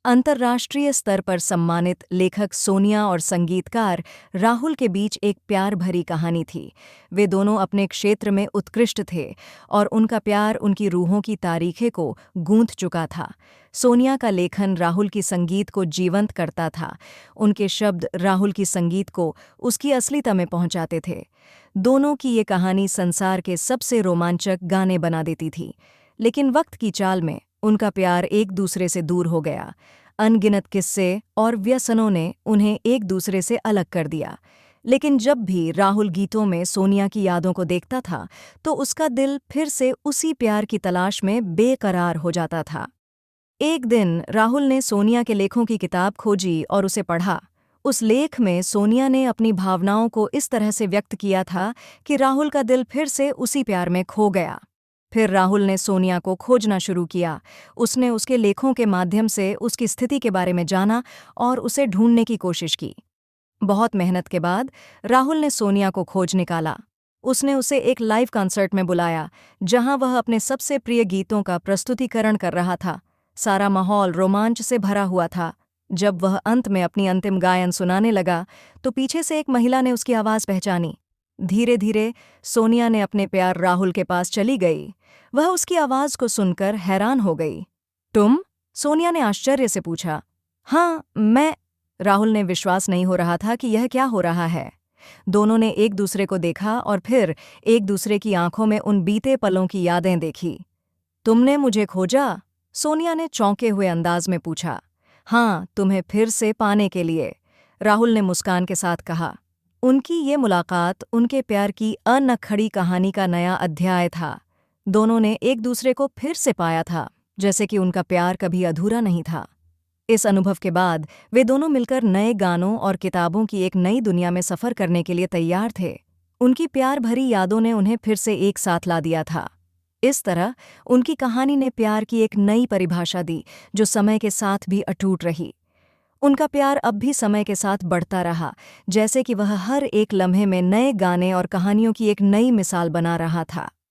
अंतर्राष्ट्रीय स्तर पर सम्मानित लेखक सोनिया और संगीतकार राहुल के बीच एक प्यार भरी कहानी थी। वे दोनों अपने क्षेत्र में उत्कृष्ट थे और उनका प्यार उनकी रूहों की तारीखें को गूंथ चुका था। सोनिया का लेखन राहुल की संगीत को जीवंत करता था। उनके शब्द राहुल की संगीत को उसकी असलियता में पहुंचाते थे। दोनों की ये कहानी संसार के सबसे रोमांचक गाने बना देती थी। लेकिन वक्त की चाल में उनका प्यार एक दूसरे से दूर हो गया। अनगिनत किस्से और व्यसनों ने उन्हें एक दूसरे से अलग कर दिया। लेकिन जब भी राहुल गीतों में सोनिया की यादों को देखता था तो उसका दिल फिर से उसी प्यार की तलाश में बेकरार हो जाता था। एक दिन राहुल ने सोनिया के लेखों की किताब खोजी और उसे पढ़ा। उस लेख में सोनिया ने अपनी भावनाओं को इस तरह से व्यक्त किया था कि राहुल का दिल फिर से उसी प्यार में खो गया। फिर राहुल ने सोनिया को खोजना शुरू किया। उसने उसके लेखों के माध्यम से उसकी स्थिति के बारे में जाना और उसे ढूंढने की कोशिश की। बहुत मेहनत के बाद राहुल ने सोनिया को खोज निकाला। उसने उसे एक लाइव कॉन्सर्ट में बुलाया, जहां वह अपने सबसे प्रिय गीतों का प्रस्तुतिकरण कर रहा था। सारा माहौल रोमांच से भरा हुआ था। जब वह अंत में अपनी अंतिम गायन सुनाने लगा तो पीछे से एक महिला ने उसकी आवाज़ पहचानी। धीरे धीरे सोनिया ने अपने प्यार राहुल के पास चली गई। वह उसकी आवाज़ को सुनकर हैरान हो गई। तुम? सोनिया ने आश्चर्य से पूछा। हाँ, मैं। राहुल ने विश्वास नहीं हो रहा था कि यह क्या हो रहा है। दोनों ने एक दूसरे को देखा और फिर एक दूसरे की आंखों में उन बीते पलों की यादें देखी। तुमने मुझे खोजा? सोनिया ने चौंके हुए अंदाज में पूछा। हाँ, तुम्हें फिर से पाने के लिए, राहुल ने मुस्कान के साथ कहा। उनकी ये मुलाकात उनके प्यार की अनखड़ी कहानी का नया अध्याय था। दोनों ने एक दूसरे को फिर से पाया था, जैसे कि उनका प्यार कभी अधूरा नहीं था। इस अनुभव के बाद वे दोनों मिलकर नए गानों और किताबों की एक नई दुनिया में सफ़र करने के लिए तैयार थे। उनकी प्यार भरी यादों ने उन्हें फिर से एक साथ ला दिया था। इस तरह उनकी कहानी ने प्यार की एक नई परिभाषा दी, जो समय के साथ भी अटूट रही। उनका प्यार अब भी समय के साथ बढ़ता रहा, जैसे कि वह हर एक लम्हे में नए गाने और कहानियों की एक नई मिसाल बना रहा था।